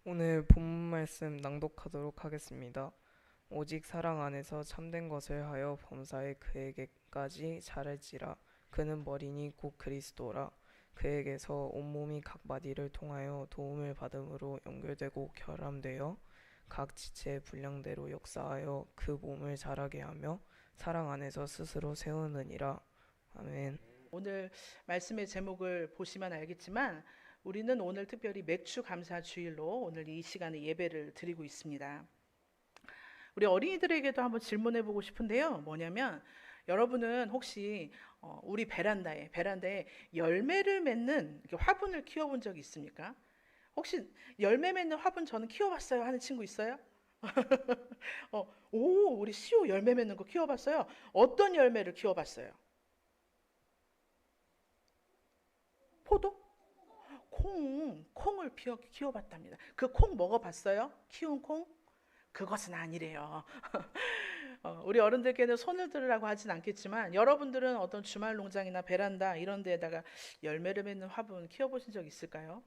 오늘 본문 말씀 낭독하도록 하겠습니다. 오직 사랑 안에서 참된 것을 하여 범사에 그에게까지 자랄지라. 그는 머리니 곧 그리스도라. 그에게서 온몸이 각 마디를 통하여 도움을 받음으로 연결되고 결함되어 각 지체의 분량대로 역사하여 그 몸을 자라게 하며 사랑 안에서 스스로 세우느니라. 아멘. 오늘 말씀의 제목을 보시면 알겠지만 우리는 오늘 특별히 맥주 감사 주일로 오늘 이 시간에 예배를 드리고 있습니다. 우리 어린이들에게도 한번 질문해 보고 싶은데요. 뭐냐면 여러분은 혹시 우리 베란다에 열매를 맺는 이렇게 화분을 키워본 적이 있습니까? 혹시 열매 맺는 화분 저는 키워봤어요 하는 친구 있어요? 우리 시오 열매 맺는 거 키워봤어요. 어떤 열매를 키워봤어요? 포도? 콩을 키워봤답니다. 그 콩 먹어봤어요? 키운 콩? 그것은 아니래요. 우리 어른들께는 손을 들으라고 하진 않겠지만 여러분들은 어떤 주말 농장이나 베란다 이런 데에다가 열매를 맺는 화분 키워보신 적 있을까요?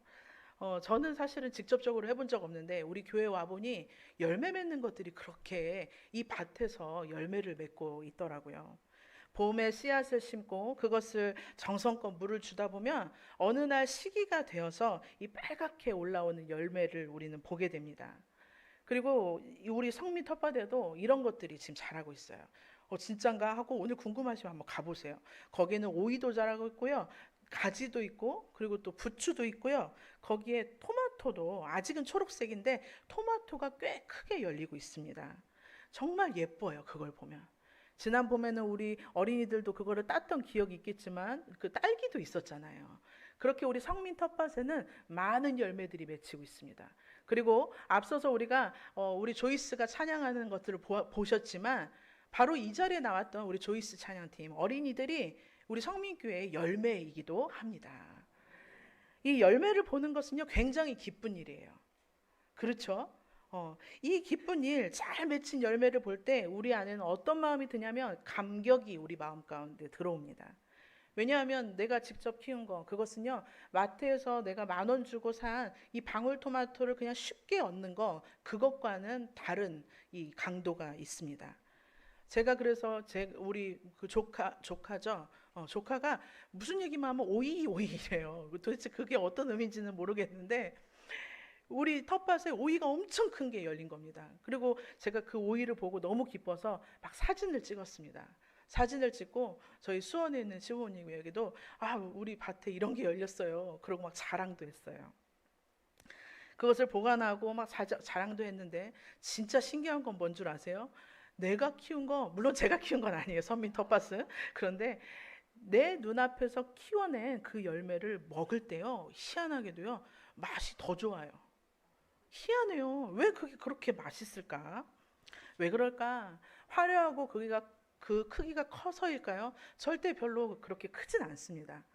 저는 사실은 직접적으로 해본 적 없는데 우리 교회 와보니 열매 맺는 것들이 그렇게 이 밭에서 열매를 맺고 있더라고요. 봄에 씨앗을 심고 그것을 정성껏 물을 주다 보면 어느 날 시기가 되어서 이 빨갛게 올라오는 열매를 우리는 보게 됩니다. 그리고 우리 성민 텃밭에도 이런 것들이 지금 자라고 있어요. 진짠가 하고 오늘 궁금하시면 한번 가보세요. 거기는 오이도 자라고 있고요. 가지도 있고 그리고 또 부추도 있고요. 거기에 토마토도 아직은 초록색인데 토마토가 꽤 크게 열리고 있습니다. 정말 예뻐요. 그걸 보면. 지난 봄에는 우리 어린이들도 그거를 땄던 기억이 있겠지만 그 딸기도 있었잖아요. 그렇게 우리 성민 텃밭에는 많은 열매들이 맺히고 있습니다. 그리고 앞서서 우리가 우리 조이스가 찬양하는 것들을 보셨지만 바로 이 자리에 나왔던 우리 조이스 찬양팀 어린이들이 우리 성민교회의 열매이기도 합니다. 이 열매를 보는 것은요 굉장히 기쁜 일이에요. 그렇죠? 이 기쁜 일, 잘 맺힌 열매를 볼 때 우리 안에는 어떤 마음이 드냐면 감격이 우리 마음 가운데 들어옵니다. 왜냐하면 내가 직접 키운 거, 그것은요, 마트에서 내가 10,000원 주고 산 이 방울토마토를 그냥 쉽게 얻는 거, 그것과는 다른 이 강도가 있습니다. 제가 그래서 우리 그 조카죠. 조카가 무슨 얘기만 하면 오이래요. 도대체 그게 어떤 의미인지는 모르겠는데, 우리 텃밭에 오이가 엄청 큰 게 열린 겁니다. 그리고 제가 그 오이를 보고 너무 기뻐서 막 사진을 찍었습니다. 사진을 찍고 저희 수원에 있는 시부모님에게도 우리 밭에 이런 게 열렸어요. 그러고 막 자랑도 했어요. 그것을 보관하고 막 자랑도 했는데 진짜 신기한 건 뭔 줄 아세요? 내가 키운 거, 물론 제가 키운 건 아니에요. 선민 텃밭은. 그런데 내 눈앞에서 키워낸 그 열매를 먹을 때요. 희한하게도요. 맛이 더 좋아요. 희한해요. 왜 그게 그렇게 맛있을까? 왜 그럴까? 화려하고 그 크기가 커서일까요? 절대 별로 그렇게 크진 않습니다.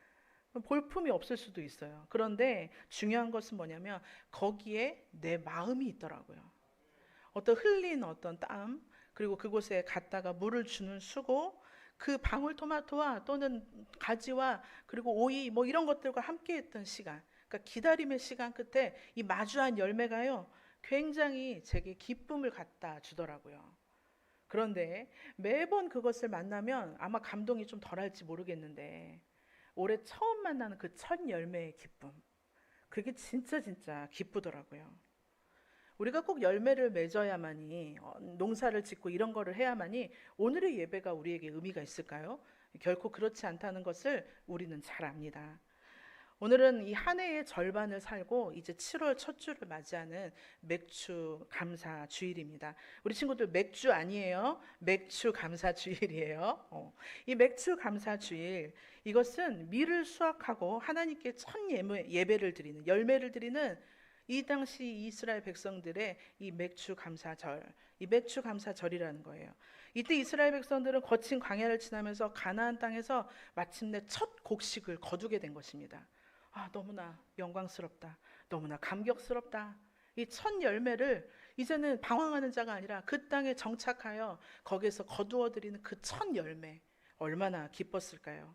볼품이 없을 수도 있어요. 그런데 중요한 것은 뭐냐면 거기에 내 마음이 있더라고요. 어떤 흘린 어떤 땀, 그리고 그곳에 갔다가 물을 주는 수고, 그 방울토마토와 또는 가지와 그리고 오이 뭐 이런 것들과 함께 했던 시간, 그러니까 기다림의 시간 끝에 이 마주한 열매가요, 굉장히 제게 기쁨을 갖다 주더라고요. 그런데 매번 그것을 만나면 아마 감동이 좀 덜할지 모르겠는데, 올해 처음 만나는 그 첫 열매의 기쁨, 그게 진짜 기쁘더라고요. 우리가 꼭 열매를 맺어야만이 농사를 짓고 이런 거를 해야만이 오늘의 예배가 우리에게 의미가 있을까요? 결코 그렇지 않다는 것을 우리는 잘 압니다. 오늘은 이 한 해의 절반을 살고 이제 7월 첫 주를 맞이하는 맥주 감사 주일입니다. 우리 친구들 맥주 아니에요. 맥주 감사 주일이에요. 이 맥주 감사 주일, 이것은 밀을 수확하고 하나님께 첫 예배를 드리는, 열매를 드리는 이 당시 이스라엘 백성들의 이 맥주 감사절, 이 맥주 감사절이라는 거예요. 이때 이스라엘 백성들은 거친 광야를 지나면서 가나안 땅에서 마침내 첫 곡식을 거두게 된 것입니다. 너무나 영광스럽다. 너무나 감격스럽다. 이 첫 열매를 이제는 방황하는 자가 아니라 그 땅에 정착하여 거기에서 거두어 드리는 그 첫 열매. 얼마나 기뻤을까요?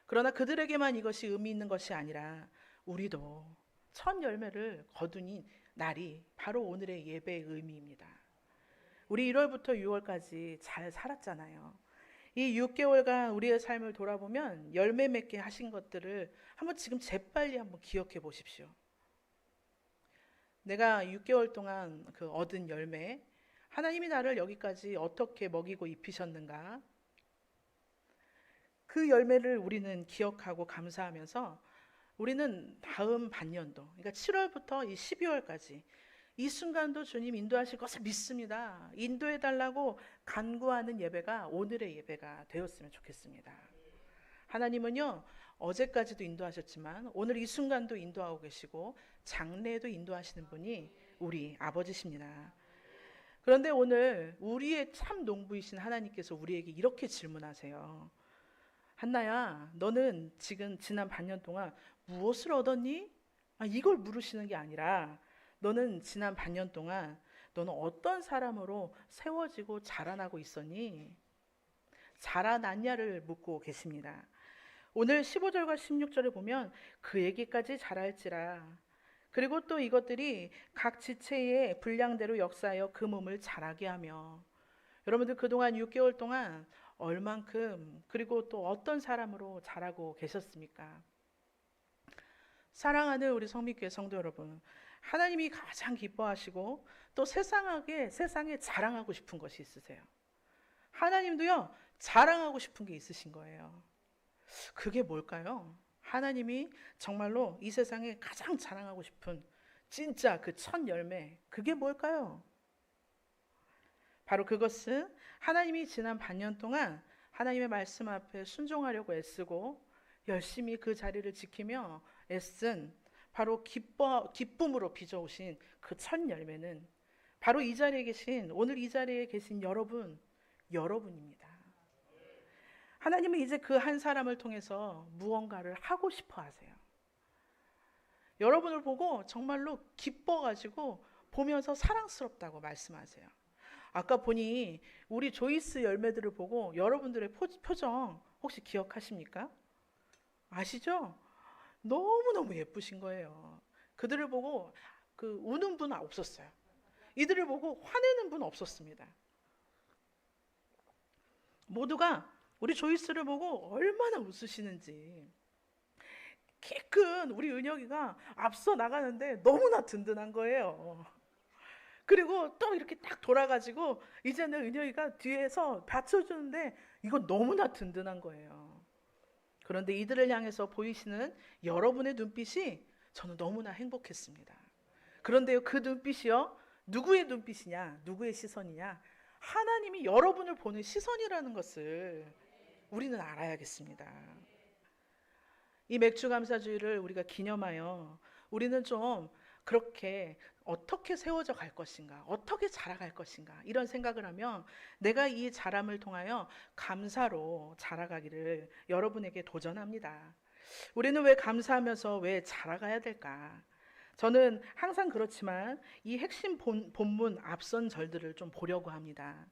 그러나 그들에게만 이것이 의미 있는 것이 아니라 우리도 첫 열매를 거둔 날이 바로 오늘의 예배의 의미입니다. 우리 1월부터 6월까지 잘 살았잖아요. 이 6개월간 우리의 삶을 돌아보면 열매 맺게 하신 것들을 한번 지금 재빨리 한번 기억해 보십시오. 내가 6개월 동안 그 얻은 열매, 하나님이 나를 여기까지 어떻게 먹이고 입히셨는가? 그 열매를 우리는 기억하고 감사하면서 우리는 다음 반년도, 그러니까 7월부터 이 12월까지 이 순간도 주님 인도하실 것을 믿습니다. 인도해 달라고 간구하는 예배가 오늘의 예배가 되었으면 좋겠습니다. 하나님은요, 어제까지도 인도하셨지만 오늘 이 순간도 인도하고 계시고 장래에도 인도하시는 분이 우리 아버지십니다. 그런데 오늘 우리의 참 농부이신 하나님께서 우리에게 이렇게 질문하세요. 한나야, 너는 지금 지난 반년 동안 무엇을 얻었니? 이걸 물으시는 게 아니라 너는 지난 반년 동안 너는 어떤 사람으로 세워지고 자라나고 있었니? 자라났냐를 묻고 계십니다. 오늘 15절과 16절에 보면 그에게까지 자랄지라. 그리고 또 이것들이 각 지체의 분량대로 역사하여 그 몸을 자라게 하며. 여러분들 그동안 6개월 동안 얼만큼 그리고 또 어떤 사람으로 자라고 계셨습니까? 사랑하는 우리 성미교회 성도 여러분, 하나님이 가장 기뻐하시고 또 세상에 자랑하고 싶은 것이 있으세요. 하나님도요, 자랑하고 싶은 게 있으신 거예요. 그게 뭘까요? 하나님이 정말로 이 세상에 가장 자랑하고 싶은 진짜 그 첫 열매, 그게 뭘까요? 바로 그것은 하나님이 지난 반년 동안 하나님의 말씀 앞에 순종하려고 애쓰고 열심히 그 자리를 지키며 애쓴 바로 기쁨으로 빚어오신 그 첫 열매는 바로 이 자리에 계신, 오늘 이 자리에 계신 여러분입니다. 하나님은 이제 그 한 사람을 통해서 무언가를 하고 싶어 하세요. 여러분을 보고 정말로 기뻐가지고 보면서 사랑스럽다고 말씀하세요. 아까 보니 우리 조이스 열매들을 보고 여러분들의 표정 혹시 기억하십니까? 아시죠? 너무너무 예쁘신 거예요. 그들을 보고 우는 분은 없었어요. 이들을 보고 화내는 분은 없었습니다. 모두가 우리 조이스를 보고 얼마나 웃으시는지. 키 큰 우리 은혁이가 앞서 나가는데 너무나 든든한 거예요. 그리고 또 이렇게 딱 돌아가지고 이제는 은혁이가 뒤에서 받쳐주는데 이거 너무나 든든한 거예요. 그런데 이들을 향해서 보이시는 여러분의 눈빛이 저는 너무나 행복했습니다. 그런데요, 그 눈빛이요, 누구의 눈빛이냐, 누구의 시선이냐, 하나님이 여러분을 보는 시선이라는 것을 우리는 알아야겠습니다. 이 맥주감사주의를 우리가 기념하여 우리는 좀 그렇게 어떻게 세워져 갈 것인가, 어떻게 자라갈 것인가, 이런 생각을 하면 내가 이 자람을 통하여 감사로 자라가기를 여러분에게 도전합니다. 우리는 왜 감사하면서 왜 자라가야 될까? 저는 항상 그렇지만 이 핵심 본문 앞선 절들을 좀 보려고 합니다.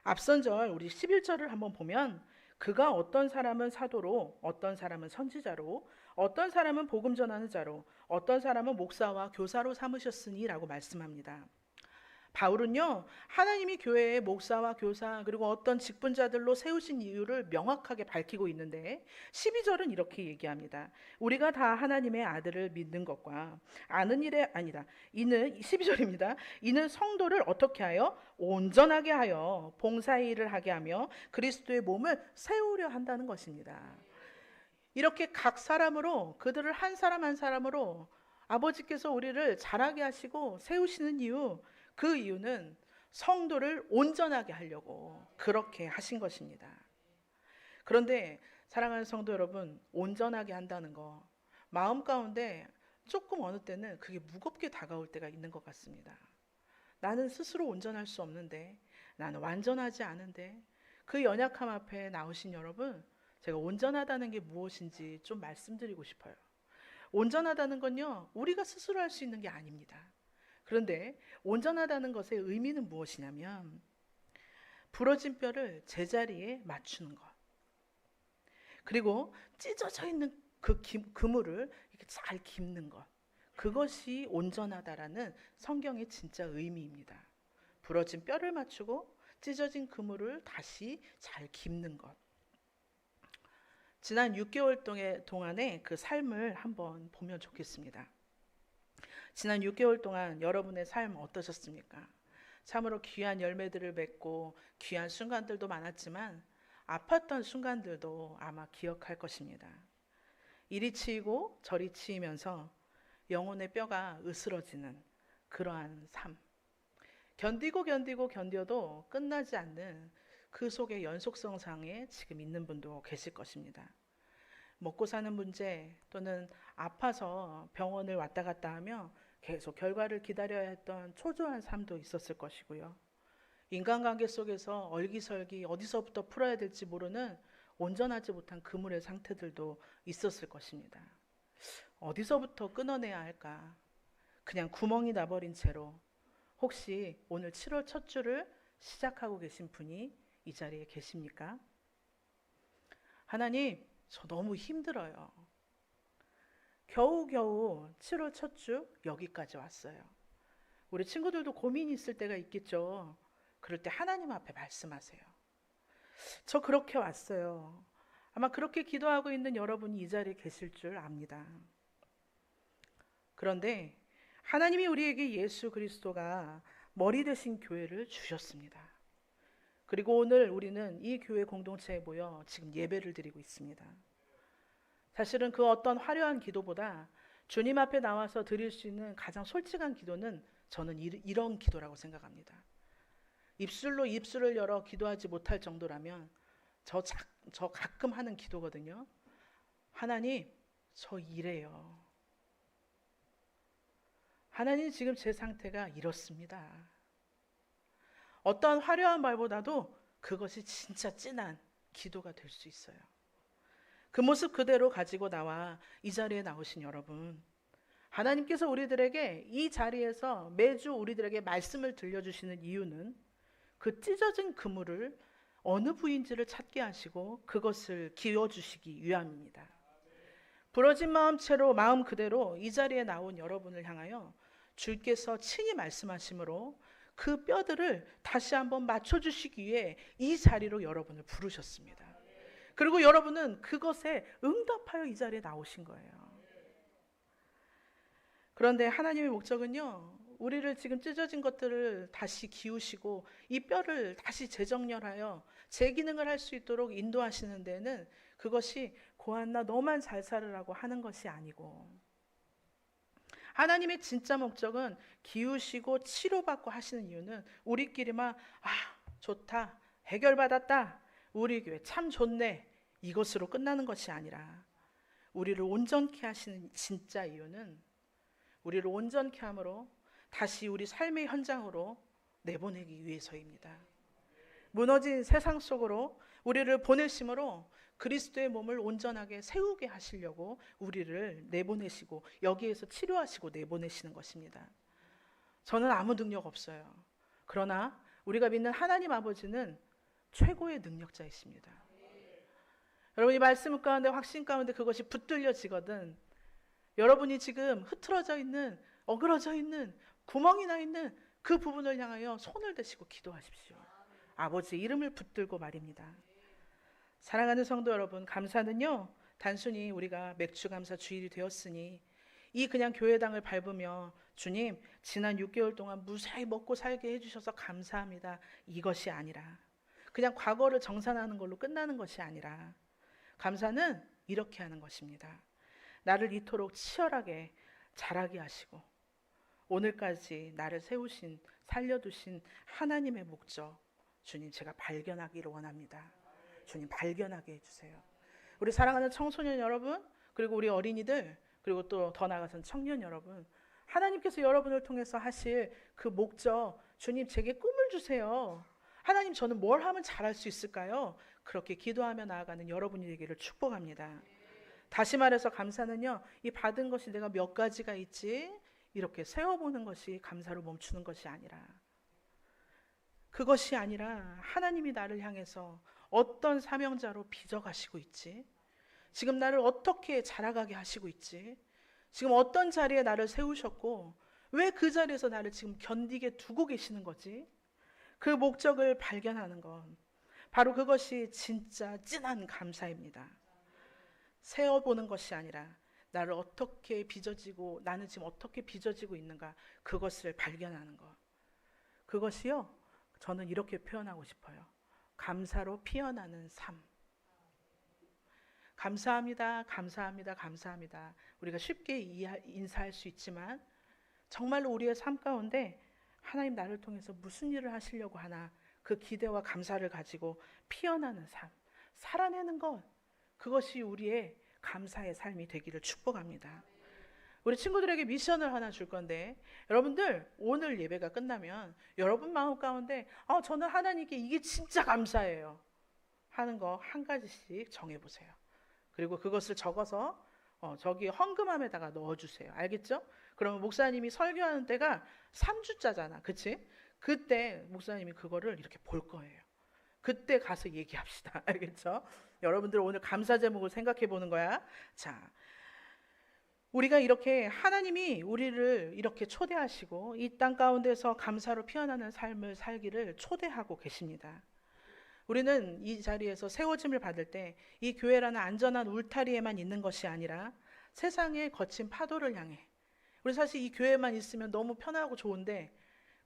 앞선 절 우리 11절을 한번 보면 그가 어떤 사람은 사도로, 어떤 사람은 선지자로, 어떤 사람은 복음 전하는 자로, 어떤 사람은 목사와 교사로 삼으셨으니 라고 말씀합니다. 바울은요, 하나님이 교회에 목사와 교사 그리고 어떤 직분자들로 세우신 이유를 명확하게 밝히고 있는데 12절은 이렇게 얘기합니다. 우리가 다 하나님의 아들을 믿는 것과 아는 일에 아니다. 이는 12절입니다. 이는 성도를 어떻게 하여 온전하게 하여 봉사의 일을 하게 하며 그리스도의 몸을 세우려 한다는 것입니다. 이렇게 각 사람으로, 그들을 한 사람 한 사람으로 아버지께서 우리를 자라게 하시고 세우시는 이유, 그 이유는 성도를 온전하게 하려고 그렇게 하신 것입니다. 그런데 사랑하는 성도 여러분, 온전하게 한다는 거 마음 가운데 조금 어느 때는 그게 무겁게 다가올 때가 있는 것 같습니다. 나는 스스로 온전할 수 없는데, 나는 완전하지 않은데, 그 연약함 앞에 나오신 여러분, 제가 온전하다는 게 무엇인지 좀 말씀드리고 싶어요. 온전하다는 건요, 우리가 스스로 할 수 있는 게 아닙니다. 그런데 온전하다는 것의 의미는 무엇이냐면 부러진 뼈를 제자리에 맞추는 것, 그리고 찢어져 있는 그 그물을 이렇게 잘 깁는 것, 그것이 온전하다라는 성경의 진짜 의미입니다. 부러진 뼈를 맞추고 찢어진 그물을 다시 잘 깁는 것. 지난 6개월 동안의 그 삶을 한번 보면 좋겠습니다. 지난 6개월 동안 여러분의 삶 어떠셨습니까? 참으로 귀한 열매들을 맺고 귀한 순간들도 많았지만 아팠던 순간들도 아마 기억할 것입니다. 이리 치이고 저리 치이면서 영혼의 뼈가 으스러지는 그러한 삶. 견디고 견뎌도 끝나지 않는 그 속의 연속성상에 지금 있는 분도 계실 것입니다. 먹고 사는 문제 또는 아파서 병원을 왔다 갔다 하며 계속 결과를 기다려야 했던 초조한 삶도 있었을 것이고요. 인간관계 속에서 얼기설기 어디서부터 풀어야 될지 모르는 온전하지 못한 그물의 상태들도 있었을 것입니다. 어디서부터 끊어내야 할까? 그냥 구멍이 나버린 채로 혹시 오늘 7월 첫 주를 시작하고 계신 분이 이 자리에 계십니까? 하나님, 저 너무 힘들어요. 겨우겨우 7월 첫 주 여기까지 왔어요. 우리 친구들도 고민이 있을 때가 있겠죠. 그럴 때 하나님 앞에 말씀하세요. 저 그렇게 왔어요. 아마 그렇게 기도하고 있는 여러분이 이 자리에 계실 줄 압니다. 그런데 하나님이 우리에게 예수 그리스도가 머리 되신 교회를 주셨습니다. 그리고 오늘 우리는 이 교회 공동체에 모여 지금 예배를 드리고 있습니다. 사실은 그 어떤 화려한 기도보다 주님 앞에 나와서 드릴 수 있는 가장 솔직한 기도는 저는 이런 기도라고 생각합니다. 입술로 입술을 열어 기도하지 못할 정도라면 저 가끔 하는 기도거든요. 하나님, 저 이래요. 하나님, 지금 제 상태가 이렇습니다. 어떤 화려한 말보다도 그것이 진짜 진한 기도가 될 수 있어요. 그 모습 그대로 가지고 나와 이 자리에 나오신 여러분, 하나님께서 우리들에게 이 자리에서 매주 우리들에게 말씀을 들려주시는 이유는 그 찢어진 그물을 어느 부인지를 찾게 하시고 그것을 기워주시기 위함입니다. 부러진 마음채로 마음 그대로 이 자리에 나온 여러분을 향하여 주께서 친히 말씀하심으로 그 뼈들을 다시 한번 맞춰주시기 위해 이 자리로 여러분을 부르셨습니다. 그리고 여러분은 그것에 응답하여 이 자리에 나오신 거예요. 그런데 하나님의 목적은요, 우리를 지금 찢어진 것들을 다시 기우시고 이 뼈를 다시 재정렬하여 재기능을 할 수 있도록 인도하시는 데는 그것이 고한나 너만 잘 살으라고 하는 것이 아니고, 하나님의 진짜 목적은 기우시고 치료받고 하시는 이유는 우리끼리만 좋다, 해결받았다, 우리 교회 참 좋네, 이것으로 끝나는 것이 아니라 우리를 온전케 하시는 진짜 이유는 우리를 온전케 함으로 다시 우리 삶의 현장으로 내보내기 위해서입니다. 무너진 세상 속으로 우리를 보내심으로 그리스도의 몸을 온전하게 세우게 하시려고 우리를 내보내시고 여기에서 치료하시고 내보내시는 것입니다. 저는 아무 능력 없어요. 그러나 우리가 믿는 하나님 아버지는 최고의 능력자이십니다. 여러분, 이 말씀 가운데, 확신 가운데 그것이 붙들려지거든 여러분이 지금 흐트러져 있는, 어그러져 있는, 구멍이 나 있는 그 부분을 향하여 손을 대시고 기도하십시오. 아버지 이름을 붙들고 말입니다. 사랑하는 성도 여러분, 감사는요, 단순히 우리가 맥주 감사 주일이 되었으니 이 그냥 교회당을 밟으며 주님 지난 6개월 동안 무사히 먹고 살게 해주셔서 감사합니다, 이것이 아니라, 그냥 과거를 정산하는 걸로 끝나는 것이 아니라, 감사는 이렇게 하는 것입니다. 나를 이토록 치열하게 자라게 하시고 오늘까지 나를 세우신, 살려두신 하나님의 목적, 주님 제가 발견하기를 원합니다. 주님 발견하게 해주세요. 우리 사랑하는 청소년 여러분, 그리고 우리 어린이들, 그리고 또 더 나아가서는 청년 여러분, 하나님께서 여러분을 통해서 하실 그 목적, 주님 제게 꿈을 주세요. 하나님 저는 뭘 하면 잘할 수 있을까요? 그렇게 기도하며 나아가는 여러분이 되기를 축복합니다. 다시 말해서 감사는요, 이 받은 것이 내가 몇 가지가 있지 이렇게 세워보는 것이 감사로 멈추는 것이 아니라, 그것이 아니라 하나님이 나를 향해서 어떤 사명자로 빚어가시고 있지, 지금 나를 어떻게 자라가게 하시고 있지, 지금 어떤 자리에 나를 세우셨고 왜 그 자리에서 나를 지금 견디게 두고 계시는 거지? 그 목적을 발견하는 건 바로 그것이 진짜 찐한 감사입니다. 세어보는 것이 아니라 나를 어떻게 빚어지고 나는 지금 어떻게 빚어지고 있는가 그것을 발견하는 것. 그것이요. 저는 이렇게 표현하고 싶어요. 감사로 피어나는 삶. 감사합니다. 감사합니다. 감사합니다. 우리가 쉽게 인사할 수 있지만 정말로 우리의 삶 가운데 하나님 나를 통해서 무슨 일을 하시려고 하나 그 기대와 감사를 가지고 피어나는 삶, 살아내는 것, 그것이 우리의 감사의 삶이 되기를 축복합니다. 우리 친구들에게 미션을 하나 줄 건데 여러분들 오늘 예배가 끝나면 여러분 마음 가운데 저는 하나님께 이게 진짜 감사해요 하는 거 한 가지씩 정해보세요. 그리고 그것을 적어서 저기 헌금함에다가 넣어주세요. 알겠죠? 그러면 목사님이 설교하는 때가 3주짜잖아. 그치? 그때 목사님이 그거를 이렇게 볼 거예요. 그때 가서 얘기합시다. 알겠죠? 여러분들 오늘 감사 제목을 생각해 보는 거야. 자, 우리가 이렇게 하나님이 우리를 이렇게 초대하시고 이 땅 가운데서 감사로 피어나는 삶을 살기를 초대하고 계십니다. 우리는 이 자리에서 세워짐을 받을 때 이 교회라는 안전한 울타리에만 있는 것이 아니라 세상의 거친 파도를 향해 우리 사실 이 교회만 있으면 너무 편하고 좋은데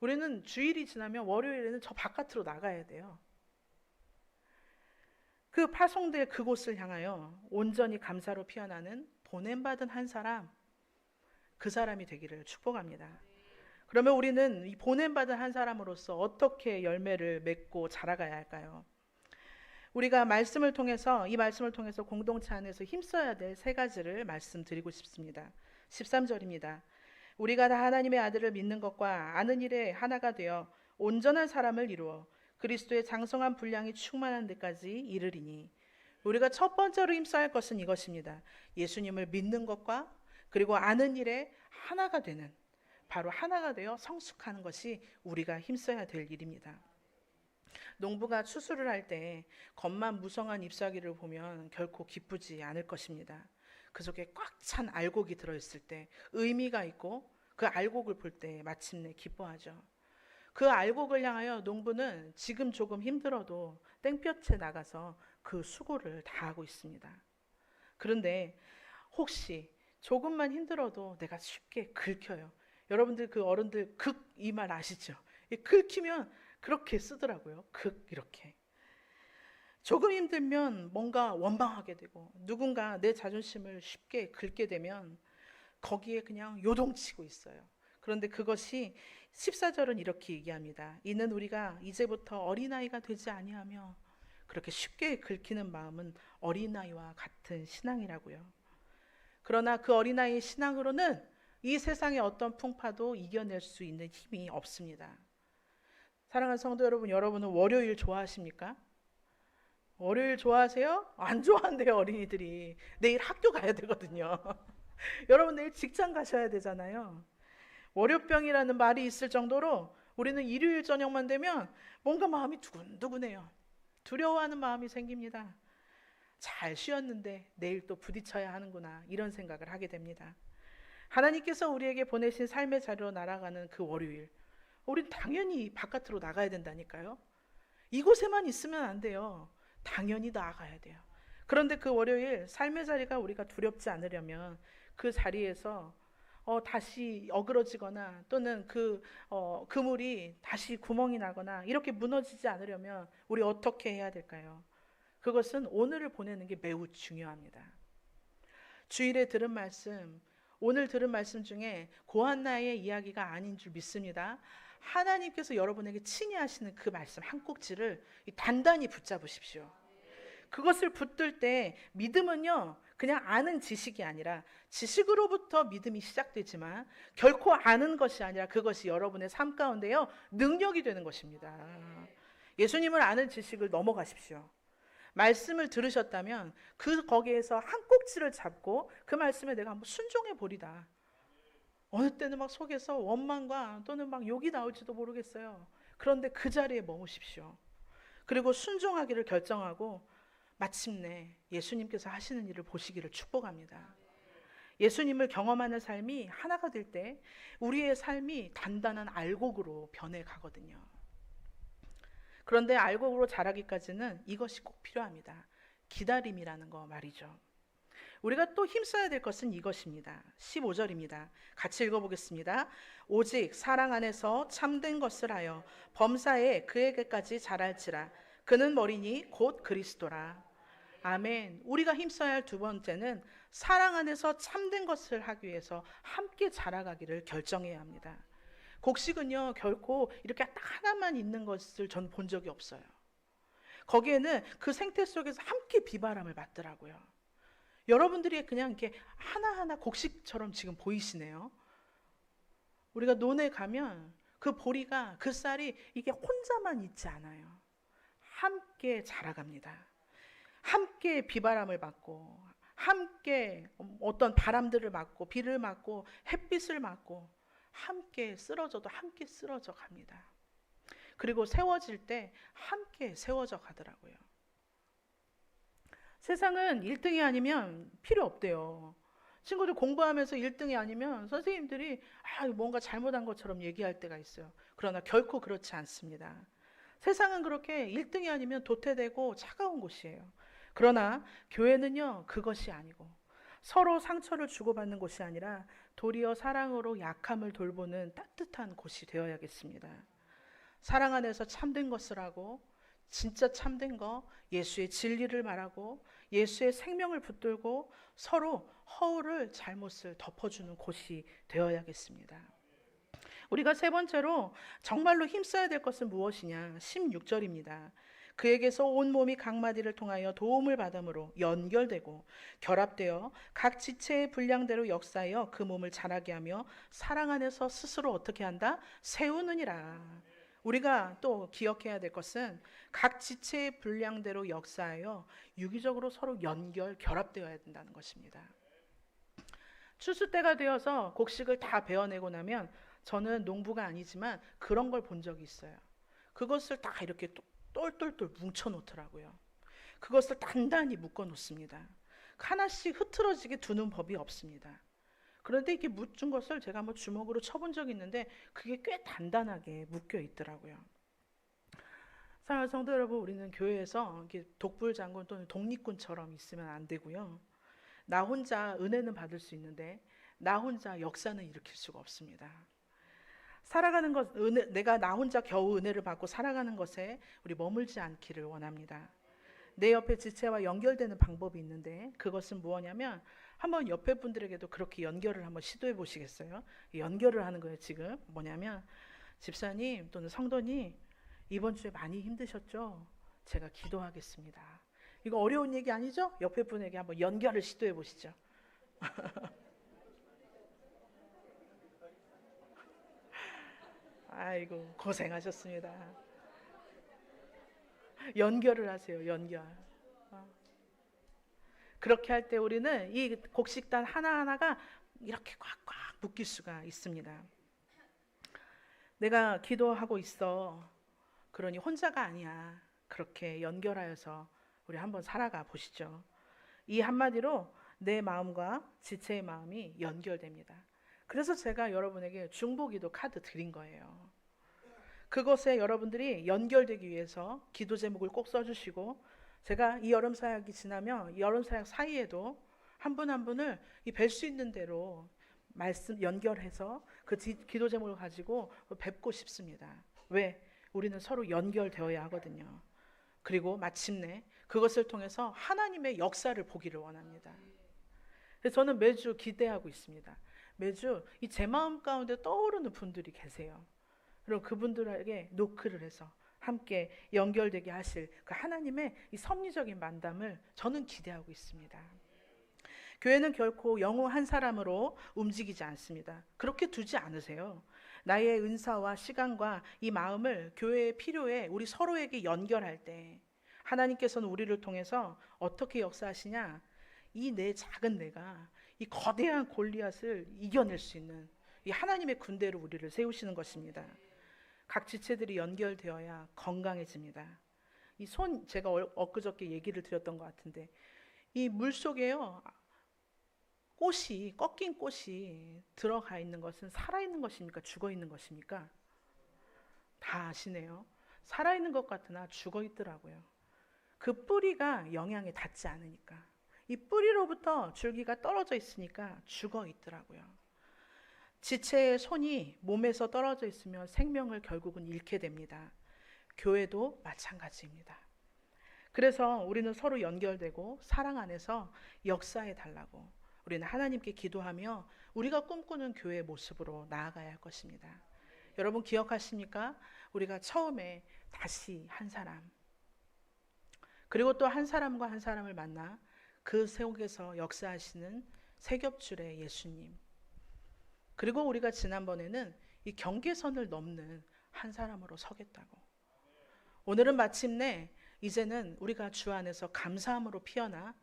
우리는 주일이 지나면 월요일에는 저 바깥으로 나가야 돼요. 그 파송될 그곳을 향하여 온전히 감사로 피어나는 보냄받은 한 사람, 그 사람이 되기를 축복합니다. 그러면 우리는 이 보냄받은 한 사람으로서 어떻게 열매를 맺고 자라가야 할까요? 우리가 이 말씀을 통해서 공동체 안에서 힘써야 될 세 가지를 말씀드리고 싶습니다. 13절입니다. 우리가 다 하나님의 아들을 믿는 것과 아는 일에 하나가 되어 온전한 사람을 이루어 그리스도의 장성한 분량이 충만한 데까지 이르리니. 우리가 첫 번째로 힘써야 할 것은 이것입니다. 예수님을 믿는 것과 그리고 아는 일에 하나가 되는, 바로 하나가 되어 성숙하는 것이 우리가 힘써야 될 일입니다. 농부가 추수를 할 때 겉만 무성한 잎사귀를 보면 결코 기쁘지 않을 것입니다. 그 속에 꽉 찬 알곡이 들어있을 때 의미가 있고 그 알곡을 볼 때 마침내 기뻐하죠. 그 알곡을 향하여 농부는 지금 조금 힘들어도 땡볕에 나가서 그 수고를 다하고 있습니다. 그런데 혹시 조금만 힘들어도 내가 쉽게 긁혀요. 여러분들 그 어른들 극 이 말 아시죠? 긁히면 그렇게 쓰더라고요. 극 이렇게. 조금 힘들면 뭔가 원망하게 되고 누군가 내 자존심을 쉽게 긁게 되면 거기에 그냥 요동치고 있어요. 그런데 그것이 14절은 이렇게 얘기합니다. 이는 우리가 이제부터 어린아이가 되지 아니하며, 그렇게 쉽게 긁히는 마음은 어린아이와 같은 신앙이라고요. 그러나 그 어린아이의 신앙으로는 이 세상의 어떤 풍파도 이겨낼 수 있는 힘이 없습니다. 사랑하는 성도 여러분, 여러분은 월요일 좋아하십니까? 월요일 좋아하세요? 안 좋아한대요, 어린이들이. 내일 학교 가야 되거든요. 여러분 내일 직장 가셔야 되잖아요. 월요병이라는 말이 있을 정도로 우리는 일요일 저녁만 되면 뭔가 마음이 두근두근해요. 두려워하는 마음이 생깁니다. 잘 쉬었는데 내일 또 부딪혀야 하는구나, 이런 생각을 하게 됩니다. 하나님께서 우리에게 보내신 삶의 자리로 날아가는 그 월요일, 우린 당연히 바깥으로 나가야 된다니까요. 이곳에만 있으면 안 돼요. 당연히 나가야 돼요. 그런데 그 월요일 삶의 자리가 우리가 두렵지 않으려면 그 자리에서 다시 어그러지거나 또는 그물이 다시 구멍이 나거나 이렇게 무너지지 않으려면 우리 어떻게 해야 될까요? 그것은 오늘을 보내는 게 매우 중요합니다. 주일에 들은 말씀, 오늘 들은 말씀 중에 고한나의 이야기가 아닌 줄 믿습니다. 하나님께서 여러분에게 친히 하시는 그 말씀 한 꼭지를 단단히 붙잡으십시오. 그것을 붙들 때 믿음은요, 그냥 아는 지식이 아니라, 지식으로부터 믿음이 시작되지만 결코 아는 것이 아니라 그것이 여러분의 삶 가운데요 능력이 되는 것입니다. 예수님을 아는 지식을 넘어가십시오. 말씀을 들으셨다면 거기에서 한 꼭지를 잡고 그 말씀에 내가 한번 순종해 보리다. 어느 때는 막 속에서 원망과 또는 막 욕이 나올지도 모르겠어요. 그런데 그 자리에 머무십시오. 그리고 순종하기를 결정하고 마침내 예수님께서 하시는 일을 보시기를 축복합니다. 예수님을 경험하는 삶이 하나가 될 때 우리의 삶이 단단한 알곡으로 변해 가거든요. 그런데 알곡으로 자라기까지는 이것이 꼭 필요합니다. 기다림이라는 거 말이죠. 우리가 또 힘써야 될 것은 이것입니다. 15절입니다. 같이 읽어보겠습니다. 오직 사랑 안에서 참된 것을 하여 범사에 그에게까지 자랄지라. 그는 머리니 곧 그리스도라. 아멘. 우리가 힘써야 할 두 번째는 사랑 안에서 참된 것을 하기 위해서 함께 자라가기를 결정해야 합니다. 곡식은요, 결코 이렇게 딱 하나만 있는 것을 전 본 적이 없어요. 거기에는 그 생태 속에서 함께 비바람을 맞더라고요. 여러분들이 그냥 이렇게 하나하나 곡식처럼 지금 보이시네요. 우리가 논에 가면 그 보리가, 그 쌀이 이게 혼자만 있지 않아요. 함께 자라갑니다. 함께 비바람을 맞고, 함께 어떤 바람들을 맞고, 비를 맞고, 햇빛을 맞고, 함께 쓰러져도 함께 쓰러져 갑니다. 그리고 세워질 때 함께 세워져 가더라고요. 세상은 1등이 아니면 필요 없대요. 친구들 공부하면서 1등이 아니면 선생님들이 뭔가 잘못한 것처럼 얘기할 때가 있어요. 그러나 결코 그렇지 않습니다. 세상은 그렇게 1등이 아니면 도태되고 차가운 곳이에요. 그러나 교회는요, 그것이 아니고 서로 상처를 주고받는 곳이 아니라 도리어 사랑으로 약함을 돌보는 따뜻한 곳이 되어야겠습니다. 사랑 안에서 참된 것을 하고, 진짜 참된 거, 예수의 진리를 말하고 예수의 생명을 붙들고 서로 허울을, 잘못을 덮어주는 곳이 되어야겠습니다. 우리가 세 번째로 정말로 힘써야 될 것은 무엇이냐? 16절입니다. 그에게서 온 몸이 각 마디를 통하여 도움을 받음으로 연결되고 결합되어 각 지체의 분량대로 역사하여 그 몸을 자라게 하며 사랑 안에서 스스로 어떻게 한다? 세우느니라. 우리가 또 기억해야 될 것은 각 지체의 분량대로 역사하여 유기적으로 서로 결합되어야 된다는 것입니다. 추수 때가 되어서 곡식을 다 베어내고 나면 저는 농부가 아니지만 그런 걸 본 적이 있어요. 그것을 다 이렇게 똘똘똘 뭉쳐 놓더라고요. 그것을 단단히 묶어 놓습니다. 하나씩 흐트러지게 두는 법이 없습니다. 그런데 이렇게 묻은 것을 제가 한번 주먹으로 쳐본 적이 있는데 그게 꽤 단단하게 묶여 있더라고요. 사랑하는 성도 여러분, 우리는 교회에서 이렇게 독불장군 또는 독립군처럼 있으면 안 되고요. 나 혼자 은혜는 받을 수 있는데 나 혼자 역사는 일으킬 수가 없습니다. 살아가는 것, 내가 나 혼자 겨우 은혜를 받고 살아가는 것에 우리 머물지 않기를 원합니다. 내 옆에 지체와 연결되는 방법이 있는데 그것은 무엇냐면 한번 옆에 분들에게도 그렇게 연결을 한번 시도해 보시겠어요? 연결을 하는 거예요. 지금 뭐냐면 집사님 또는 성도님, 이번 주에 많이 힘드셨죠? 제가 기도하겠습니다. 이거 어려운 얘기 아니죠? 옆에 분에게 한번 연결을 시도해 보시죠. 아이고 고생하셨습니다. 연결을 하세요. 연결. 그렇게 할 때 우리는 이 곡식단 하나하나가 이렇게 꽉꽉 묶일 수가 있습니다. 내가 기도하고 있어. 그러니 혼자가 아니야. 그렇게 연결하여서 우리 한번 살아가 보시죠. 이 한마디로 내 마음과 지체의 마음이 연결됩니다. 그래서 제가 여러분에게 중보기도 카드 드린 거예요. 그것에 여러분들이 연결되기 위해서 기도 제목을 꼭 써주시고, 제가 이 여름 사역이 지나면 여름 사역 사이에도 한 분 한 분을 뵐 수 있는 대로 말씀 연결해서 그 기도 제목을 가지고 뵙고 싶습니다. 왜? 우리는 서로 연결되어야 하거든요. 그리고 마침내 그것을 통해서 하나님의 역사를 보기를 원합니다. 그래서 저는 매주 기대하고 있습니다. 매주 이 제 마음 가운데 떠오르는 분들이 계세요. 그리고 그분들에게 노크를 해서 함께 연결되게 하실 그 하나님의 이 섭리적인 만담을 저는 기대하고 있습니다. 교회는 결코 영호 한 사람으로 움직이지 않습니다. 그렇게 두지 않으세요. 나의 은사와 시간과 이 마음을 교회의 필요에 우리 서로에게 연결할 때 하나님께서는 우리를 통해서 어떻게 역사하시냐? 이 내 작은 내가 이 거대한 골리앗을 이겨낼 수 있는 이 하나님의 군대로 우리를 세우시는 것입니다. 각 지체들이 연결되어야 건강해집니다. 이 손, 제가 엊그저께 얘기를 드렸던 것 같은데 이 물 속에요, 꽃이, 꺾인 꽃이 들어가 있는 것은 살아있는 것입니까? 죽어 있는 것입니까? 다 아시네요. 살아있는 것 같으나 죽어 있더라고요. 그 뿌리가 영향에 닿지 않으니까. 이 뿌리로부터 줄기가 떨어져 있으니까 죽어 있더라고요. 지체의 손이 몸에서 떨어져 있으면 생명을 결국은 잃게 됩니다. 교회도 마찬가지입니다. 그래서 우리는 서로 연결되고 사랑 안에서 역사해 달라고 우리는 하나님께 기도하며 우리가 꿈꾸는 교회의 모습으로 나아가야 할 것입니다. 여러분 기억하십니까? 우리가 처음에 다시 한 사람, 그리고 또 한 사람과 한 사람을 만나 그 속에서 역사하시는 세겹줄의 예수님, 그리고 우리가 지난번에는 이 경계선을 넘는 한 사람으로 서겠다고. 오늘은 마침내 이제는 우리가 주 안에서 감사함으로 피어나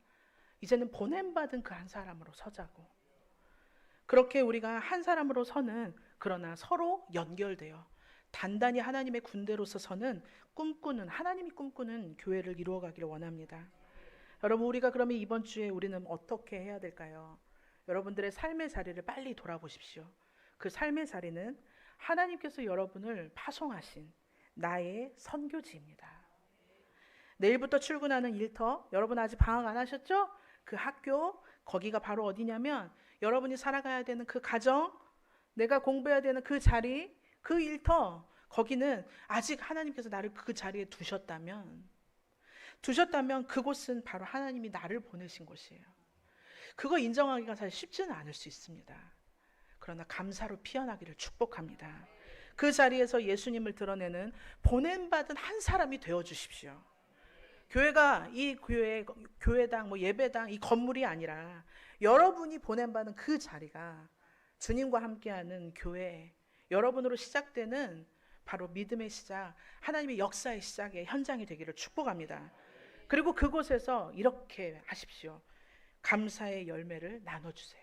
이제는 보냄받은 그 한 사람으로 서자고. 그렇게 우리가 한 사람으로 서는, 그러나 서로 연결되어 단단히 하나님의 군대로서 서는 꿈꾸는, 하나님이 꿈꾸는 교회를 이루어가기를 원합니다. 여러분 우리가 그러면 이번 주에 우리는 어떻게 해야 될까요? 여러분들의 삶의 자리를 빨리 돌아보십시오. 그 삶의 자리는 하나님께서 여러분을 파송하신 나의 선교지입니다. 내일부터 출근하는 일터, 여러분 아직 방학 안 하셨죠? 그 학교, 거기가 바로 어디냐면 여러분이 살아가야 되는 그 가정, 내가 공부해야 되는 그 자리, 그 일터, 거기는 아직 하나님께서 나를 그 자리에 두셨다면 그곳은 바로 하나님이 나를 보내신 곳이에요. 그거 인정하기가 사실 쉽지는 않을 수 있습니다. 그러나 감사로 피어나기를 축복합니다. 그 자리에서 예수님을 드러내는 보냄받은 한 사람이 되어 주십시오. 교회가 이 교회당, 예배당, 이 건물이 아니라 여러분이 보냄받은 그 자리가 주님과 함께하는 교회, 여러분으로 시작되는 바로 믿음의 시작, 하나님의 역사의 시작의 현장이 되기를 축복합니다. 그리고 그곳에서 이렇게 하십시오. 감사의 열매를 나눠주세요.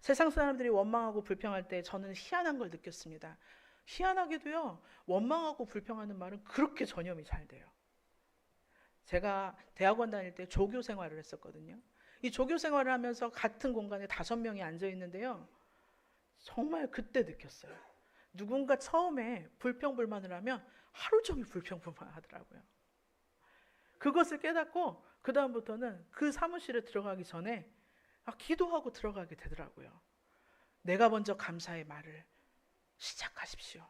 세상 사람들이 원망하고 불평할 때 저는 희한한 걸 느꼈습니다. 희한하게도요, 원망하고 불평하는 말은 그렇게 전염이 잘 돼요. 제가 대학원 다닐 때 조교 생활을 했었거든요. 이 조교 생활을 하면서 같은 공간에 5명이 앉아 있는데요, 정말 그때 느꼈어요. 누군가 처음에 불평불만을 하면 하루 종일 불평불만 하더라고요. 그것을 깨닫고 그 다음부터는 그 사무실에 들어가기 전에 기도하고 들어가게 되더라고요. 내가 먼저 감사의 말을 시작하십시오.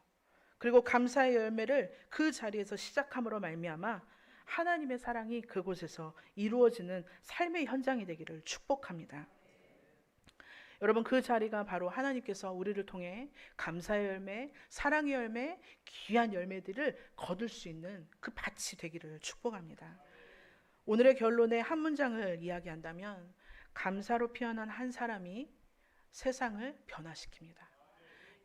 그리고 감사의 열매를 그 자리에서 시작함으로 말미암아 하나님의 사랑이 그곳에서 이루어지는 삶의 현장이 되기를 축복합니다. 여러분 그 자리가 바로 하나님께서 우리를 통해 감사의 열매, 사랑의 열매, 귀한 열매들을 거둘 수 있는 그 밭이 되기를 축복합니다. 오늘의 결론의 한 문장을 이야기한다면 감사로 피어난 한 사람이 세상을 변화시킵니다.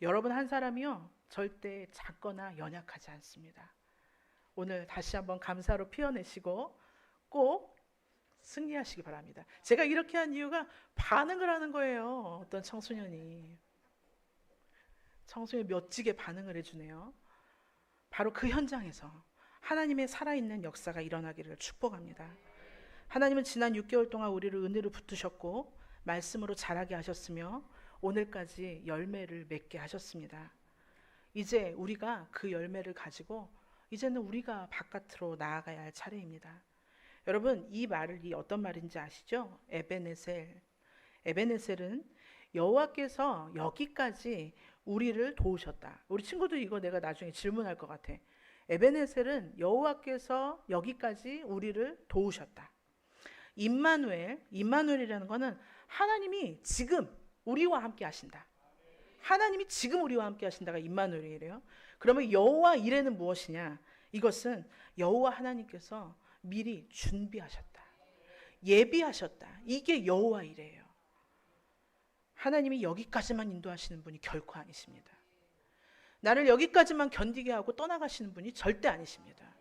여러분 한 사람이요 절대 작거나 연약하지 않습니다. 오늘 다시 한번 감사로 피어내시고 꼭 승리하시기 바랍니다. 제가 이렇게 한 이유가 반응을 하는 거예요. 어떤 청소년이 멋지게 반응을 해주네요. 바로 그 현장에서 하나님의 살아있는 역사가 일어나기를 축복합니다. 하나님은 지난 6개월 동안 우리를 은혜로 붙드셨고 말씀으로 자라게 하셨으며 오늘까지 열매를 맺게 하셨습니다. 이제 우리가 그 열매를 가지고 이제는 우리가 바깥으로 나아가야 할 차례입니다. 여러분 이 말이 어떤 말인지 아시죠? 에베네셀. 에베네셀은 여호와께서 여기까지 우리를 도우셨다. 우리 친구들 이거 내가 나중에 질문할 것 같아. 에베네셀은 여호와께서 여기까지 우리를 도우셨다. 임마누엘이라는 거는 하나님이 지금 우리와 함께 하신다. 하나님이 지금 우리와 함께 하신다가 임마누엘이래요. 그러면 여호와 이레는 무엇이냐? 이것은 여호와 하나님께서 미리 준비하셨다. 예비하셨다. 이게 여호와 이레예요. 하나님이 여기까지만 인도하시는 분이 결코 아니십니다. 나를 여기까지만 견디게 하고 떠나가시는 분이 절대 아니십니다.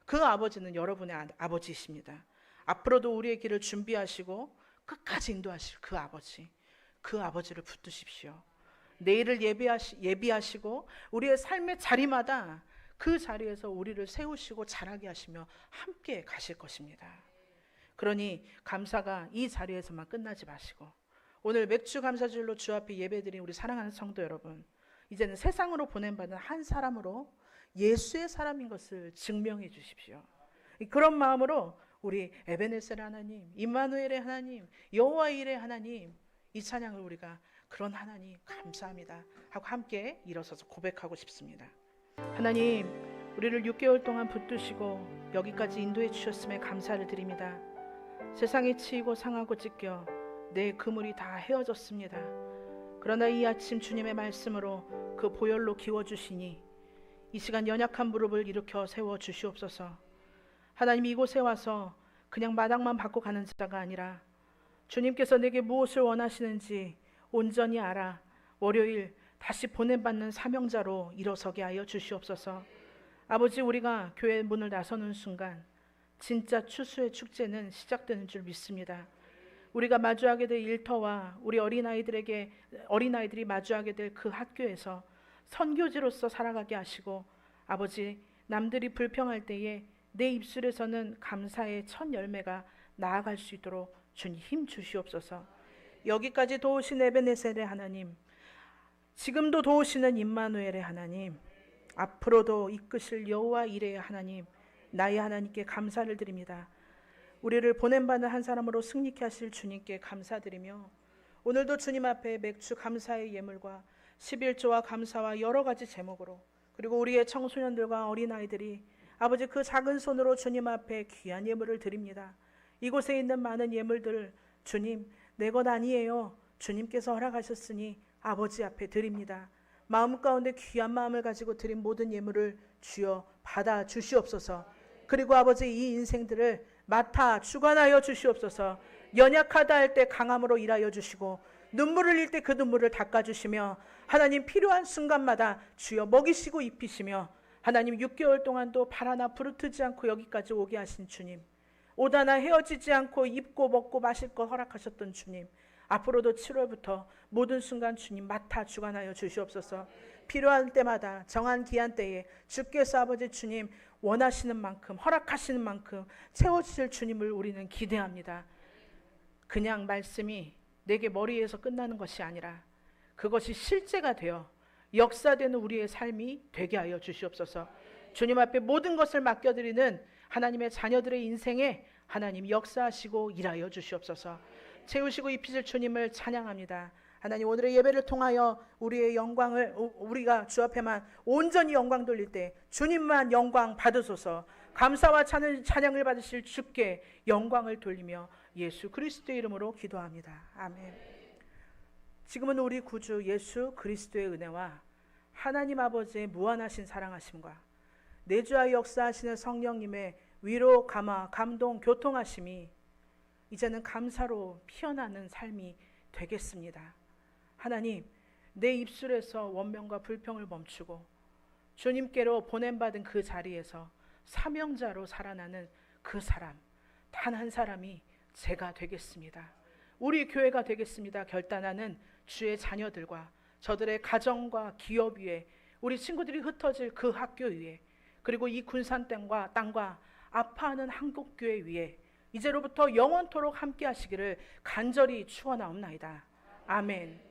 그 아버지는 여러분의 아버지이십니다. 앞으로도 우리의 길을 준비하시고 끝까지 인도하실 그 아버지를 붙드십시오. 내일을 예비하시고 우리의 삶의 자리마다 그 자리에서 우리를 세우시고 자라게 하시며 함께 가실 것입니다. 그러니 감사가 이 자리에서만 끝나지 마시고 오늘 맥주 감사절로 주 앞에 예배드린 우리 사랑하는 성도 여러분, 이제는 세상으로 보냄받은 한 사람으로 예수의 사람인 것을 증명해 주십시오. 그런 마음으로 우리 에베네셀의 하나님, 임마누엘의 하나님, 여호와 일의 하나님, 이 찬양을 우리가 그런 하나님 감사합니다 하고 함께 일어서서 고백하고 싶습니다. 하나님, 우리를 6개월 동안 붙드시고 여기까지 인도해 주셨음에 감사를 드립니다. 세상에 치이고 상하고 찢겨 내 그물이 다 헤어졌습니다. 그러나 이 아침 주님의 말씀으로 그 보혈로 기워주시니 이 시간 연약한 무릎을 일으켜 세워 주시옵소서. 하나님, 이곳에 와서 그냥 마당만 받고 가는 자가 아니라 주님께서 내게 무엇을 원하시는지 온전히 알아 월요일 다시 보냄받는 사명자로 일어서게 하여 주시옵소서. 아버지, 우리가 교회 문을 나서는 순간 진짜 추수의 축제는 시작되는 줄 믿습니다. 우리가 마주하게 될 일터와 우리 어린아이들이 마주하게 될 그 학교에서 선교지로서 살아가게 하시고, 아버지, 남들이 불평할 때에 내 입술에서는 감사의 첫 열매가 나아갈 수 있도록 주님 힘 주시옵소서. 여기까지 도우신 에베네셀의 하나님, 지금도 도우시는 임마누엘의 하나님, 앞으로도 이끄실 여호와 이레의 하나님, 나의 하나님께 감사를 드립니다. 우리를 보냄받는 한 사람으로 승리케 하실 주님께 감사드리며, 오늘도 주님 앞에 맥주 감사의 예물과 11조와 감사와 여러 가지 제목으로, 그리고 우리의 청소년들과 어린아이들이 아버지 그 작은 손으로 주님 앞에 귀한 예물을 드립니다. 이곳에 있는 많은 예물들 주님, 내 것 아니에요. 주님께서 허락하셨으니 아버지 앞에 드립니다. 마음 가운데 귀한 마음을 가지고 드린 모든 예물을 주여 받아 주시옵소서. 그리고 아버지, 이 인생들을 맡아 주관하여 주시옵소서. 연약하다 할 때 강함으로 일하여 주시고, 눈물을 흘릴 때 그 눈물을 닦아주시며, 하나님 필요한 순간마다 주여 먹이시고 입히시며, 하나님 6개월 동안도 발 하나 부르트지 않고 여기까지 오게 하신 주님, 옷 하나 헤어지지 않고 입고 먹고 마실 것 허락하셨던 주님, 앞으로도 7월부터 모든 순간 주님 맡아 주관하여 주시옵소서. 필요한 때마다 정한 기한 때에 주께서 아버지 주님 원하시는 만큼, 허락하시는 만큼 채워주실 주님을 우리는 기대합니다. 그냥 말씀이 내게 머리에서 끝나는 것이 아니라 그것이 실제가 되어 역사되는 우리의 삶이 되게 하여 주시옵소서. 주님 앞에 모든 것을 맡겨드리는 하나님의 자녀들의 인생에 하나님 역사하시고 일하여 주시옵소서. 채우시고 입히실 주님을 찬양합니다. 하나님, 오늘의 예배를 통하여 우리의 영광을, 우리가 주 앞에만 온전히 영광 돌릴 때 주님만 영광 받으소서. 감사와 찬양을 받으실 주께 영광을 돌리며 예수 그리스도의 이름으로 기도합니다. 아멘. 지금은 우리 구주 예수 그리스도의 은혜와 하나님 아버지의 무한하신 사랑하심과 내주하여 역사하시는 성령님의 위로, 감화, 감동, 교통하심이 이제는 감사로 피어나는 삶이 되겠습니다. 하나님, 내 입술에서 원명과 불평을 멈추고 주님께로 보냄받은 그 자리에서 사명자로 살아나는 그 사람, 단 한 사람이 제가 되겠습니다. 우리 교회가 되겠습니다. 결단하는 주의 자녀들과 저들의 가정과 기업 위에, 우리 친구들이 흩어질 그 학교 위에, 그리고 이 군산 땅과 아파하는 한국교회 위에 이제로부터 영원토록 함께 하시기를 간절히 축원하옵나이다. 아멘.